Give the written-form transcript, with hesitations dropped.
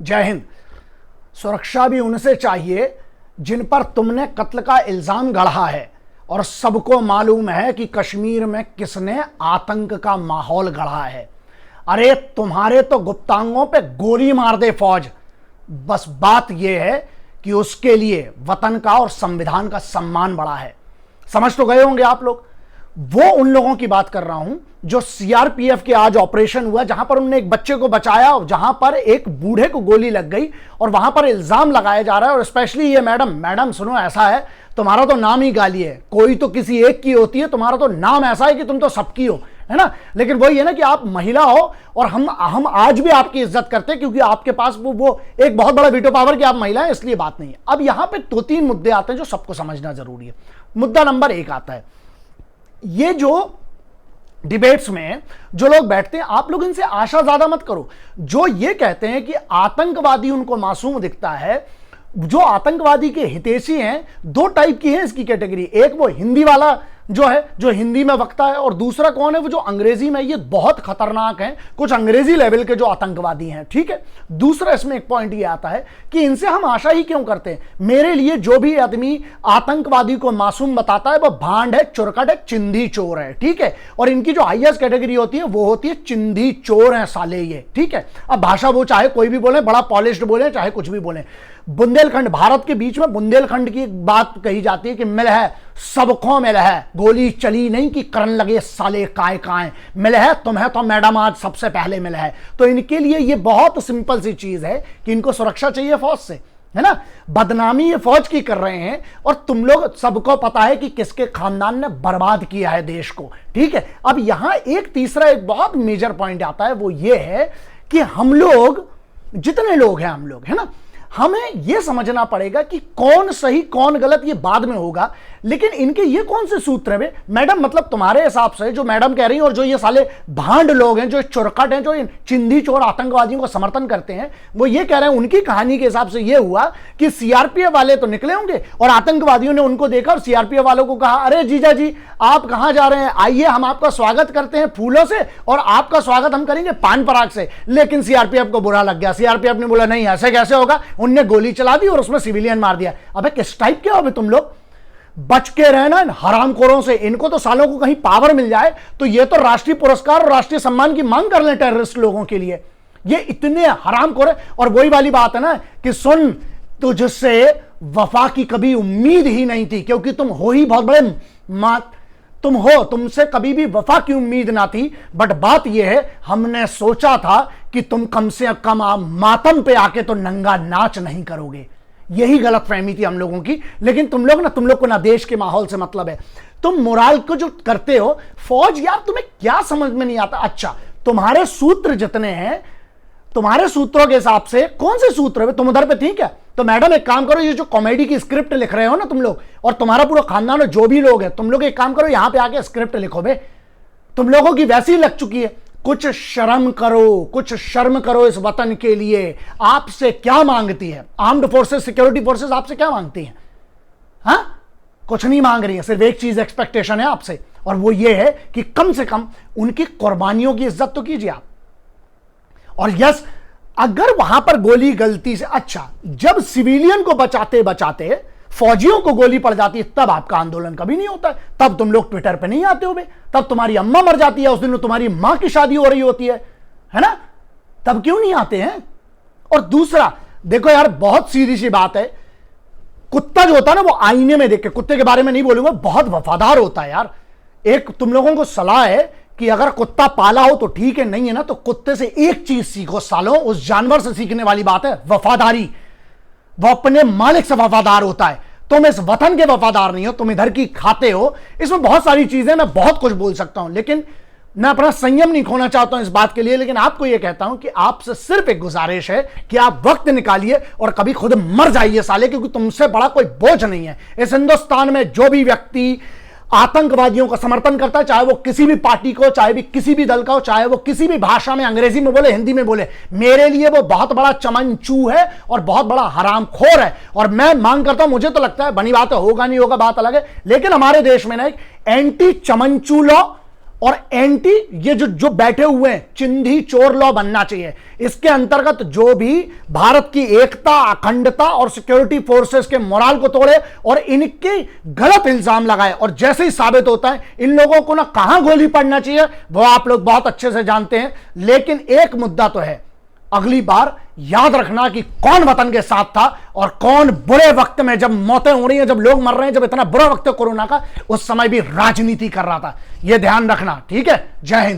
जय हिंद। सुरक्षा भी उनसे चाहिए जिन पर तुमने कत्ल का इल्जाम गढ़ा है, और सबको मालूम है कि कश्मीर में किसने आतंक का माहौल गढ़ा है। अरे तुम्हारे तो गुप्तांगों पे गोली मार दे फौज, बस बात यह है कि उसके लिए वतन का और संविधान का सम्मान बढ़ा है। समझ तो गए होंगे आप लोग। वो उन लोगों की बात कर रहा हूं जो सीआरपीएफ के आज ऑपरेशन हुआ, जहां पर उन्होंने एक बच्चे को बचाया, जहां पर एक बूढ़े को गोली लग गई और वहां पर इल्जाम लगाया जा रहा है। और स्पेशली ये मैडम सुनो, ऐसा है तुम्हारा तो नाम ही गाली है, कोई तो किसी एक की होती है, तुम्हारा तो नाम ऐसा है कि तुम तो सबकी हो, है ना। लेकिन वही है ना कि आप महिला हो, और हम आज भी आपकी इज्जत करते हैं क्योंकि आपके पास वो एक बहुत बड़ा वीटो पावर कि आप महिला हैं, इसलिए बात नहीं है। अब यहां पे 2-3 मुद्दे आते हैं जो सबको समझना जरूरी है। मुद्दा नंबर 1 आता है, ये जो डिबेट्स में जो लोग बैठते हैं, आप लोग इनसे आशा ज्यादा मत करो। जो ये कहते हैं कि आतंकवादी उनको मासूम दिखता है, जो आतंकवादी के हितैषी हैं, 2 टाइप की है इसकी कैटेगरी। एक वो हिंदी वाला जो है, जो हिंदी में वक्ता है, और दूसरा कौन है, वो जो अंग्रेजी में। ये बहुत खतरनाक हैं, कुछ अंग्रेजी लेवल के जो आतंकवादी हैं, ठीक है। दूसरा इसमें एक पॉइंट ये आता है कि इनसे हम आशा ही क्यों करते हैं। मेरे लिए जो भी आदमी आतंकवादी को मासूम बताता है वो भांड है, चुरकट है, चिंधी चोर है, ठीक है। और इनकी जो हाईएस्ट कैटेगरी होती है वो होती है चिंधी चोर है साले ये, ठीक है। अब भाषा वो चाहे कोई भी बोले, बड़ा पॉलिश्ड बोले, चाहे कुछ भी बोले। बुंदेलखंड, भारत के बीच में बुंदेलखंड की एक बात कही जाती है कि मिल है सबको मिल है, गोली चली नहीं कि करन लगे साले काय काय, मिल है तुम्हें तो मैडम आज सबसे पहले मिल है। तो इनके लिए ये बहुत सिंपल सी चीज है कि इनको सुरक्षा चाहिए फौज से, है ना। बदनामी ये फौज की कर रहे हैं, और तुम लोग सबको पता है कि किसके खानदान ने बर्बाद किया है देश को, ठीक है। अब यहां एक तीसरा एक बहुत मेजर पॉइंट आता है, वो ये है कि हम लोग जितने लोग हैं, हम लोग, है ना, हमें यह समझना पड़ेगा कि कौन सही कौन गलत ये बाद में होगा। लेकिन इनके ये कौन से सूत्र है मैडम, मतलब तुम्हारे हिसाब से जो मैडम कह रही हैं और जो ये साले भांड लोग हैं, जो चुरकट हैं, जो चिंधी चोर आतंकवादियों को समर्थन करते हैं, वो ये कह रहे हैं उनकी कहानी के हिसाब से ये हुआ कि सीआरपीएफ वाले तो निकले होंगे और आतंकवादियों ने उनको देखा और सीआरपीएफ वालों को कहा, अरे जीजा जी आप कहां जा रहे हैं, आइए हम आपका स्वागत करते हैं फूलों से, और आपका स्वागत हम करेंगे पान पराग से। लेकिन सीआरपीएफ को बुरा लग गया, सीआरपीएफ ने बोला नहीं ऐसे कैसे होगा, उनने गोली चला दी और उसमें सिविलियन मार दिया। अबे किस टाइप के हो तुम लोग, बच के रहना इन हरामखोरों से। इनको तो सालों को कहीं पावर मिल जाए तो ये तो राष्ट्रीय पुरस्कार और राष्ट्रीय सम्मान की मांग कर लें टेररिस्ट लोगों के लिए। ये इतने हरामखोर है। और वही वाली बात है ना कि सुन, तुझसे वफा की कभी उम्मीद ही नहीं थी, क्योंकि तुम हो ही बहुत बड़े तुम हो, तुमसे कभी भी वफा की उम्मीद ना थी। बट बात यह है, हमने सोचा था कि तुम कम से कम मातम पे आके तो नंगा नाच नहीं करोगे। यही गलत फहमी थी हम लोगों की। लेकिन तुम लोग को ना देश के माहौल से मतलब है, तुम मोराल को जो करते हो। फौज यार तुम्हें क्या समझ में नहीं आता। अच्छा, तुम्हारे सूत्र जितने हैं, तुम्हारे सूत्रों के हिसाब से कौन से सूत्र है तुम उधर पे, ठीक है। तो मैडम एक काम करो, ये जो कॉमेडी की स्क्रिप्ट लिख रहे हो ना तुम लोग, और तुम्हारा पूरा खानदान और जो भी लोग हैं, तुम लोग एक काम करो, यहां पे आके स्क्रिप्ट लिखो बे। तुम लोगों की वैसी लग चुकी है। कुछ शर्म करो, कुछ शर्म करो इस वतन के लिए। आपसे क्या मांगती है आर्म्ड फोर्सेस, सिक्योरिटी फोर्सेस आपसे क्या मांगती हैं? हाँ, कुछ नहीं मांग रही है, सिर्फ एक चीज एक्सपेक्टेशन है आपसे, और वो ये है कि कम से कम उनकी कुर्बानियों की इज्जत तो कीजिए आप। और यस, अगर वहां पर गोली गलती से, अच्छा, जब सिविलियन को बचाते बचाते फौजियों को गोली पड़ जाती है, तब आपका आंदोलन कभी नहीं होता है। तब तुम लोग ट्विटर पे नहीं आते हो बे। तब तुम्हारी अम्मा मर जाती है, उस दिन तुम्हारी मां की शादी हो रही होती है ना, तब क्यों नहीं आते हैं? और दूसरा देखो यार, बहुत सीधी सी बात है, कुत्ता जो होता है ना, वो आईने में देख के, कुत्ते के बारे में नहीं बोलूंगा, बहुत वफादार होता है यार। एक तुम लोगों को सलाह है कि अगर कुत्ता पाला हो तो ठीक है, नहीं है ना तो कुत्ते से एक चीज सीखो सालों, उस जानवर से सीखने वाली बात है वफादारी। वो अपने मालिक से वफादार होता है। तुम इस वतन के वफादार नहीं हो, तुम इधर की खाते हो। इसमें बहुत सारी चीजें, मैं बहुत कुछ बोल सकता हूं, लेकिन मैं अपना संयम नहीं खोना चाहता हूं इस बात के लिए। लेकिन आपको यह कहता हूं कि आपसे सिर्फ एक गुजारिश है कि आप वक्त निकालिए और कभी खुद मर जाइए साले, क्योंकि तुमसे बड़ा कोई बोझ नहीं है इस हिंदुस्तान में। जो भी व्यक्ति आतंकवादियों का समर्थन करता है, चाहे वो किसी भी पार्टी को, चाहे भी किसी भी दल का हो, चाहे वो किसी भी भाषा में, अंग्रेजी में बोले, हिंदी में बोले, मेरे लिए वो बहुत बड़ा चमनचू है और बहुत बड़ा हरामखोर है। और मैं मांग करता हूं, मुझे तो लगता है, बनी बात है, होगा नहीं होगा बात अलग है, लेकिन हमारे देश में ना एक एंटी चमनचू लॉ और एंटी ये जो बैठे हुए हैं चिंधी चोर लॉ बनना चाहिए। इसके अंतर्गत जो भी भारत की एकता, अखंडता और सिक्योरिटी फोर्सेस के मोराल को तोड़े और इनके गलत इल्जाम लगाए, और जैसे ही साबित होता है इन लोगों को ना कहां गोली पड़ना चाहिए वो आप लोग बहुत अच्छे से जानते हैं। लेकिन एक मुद्दा तो है, अगली बार याद रखना कि कौन वतन के साथ था और कौन बुरे वक्त में, जब मौतें हो रही हैं, जब लोग मर रहे हैं, जब इतना बुरा वक्त है कोरोना का, उस समय भी राजनीति कर रहा था। यह ध्यान रखना, ठीक है। जय हिंद।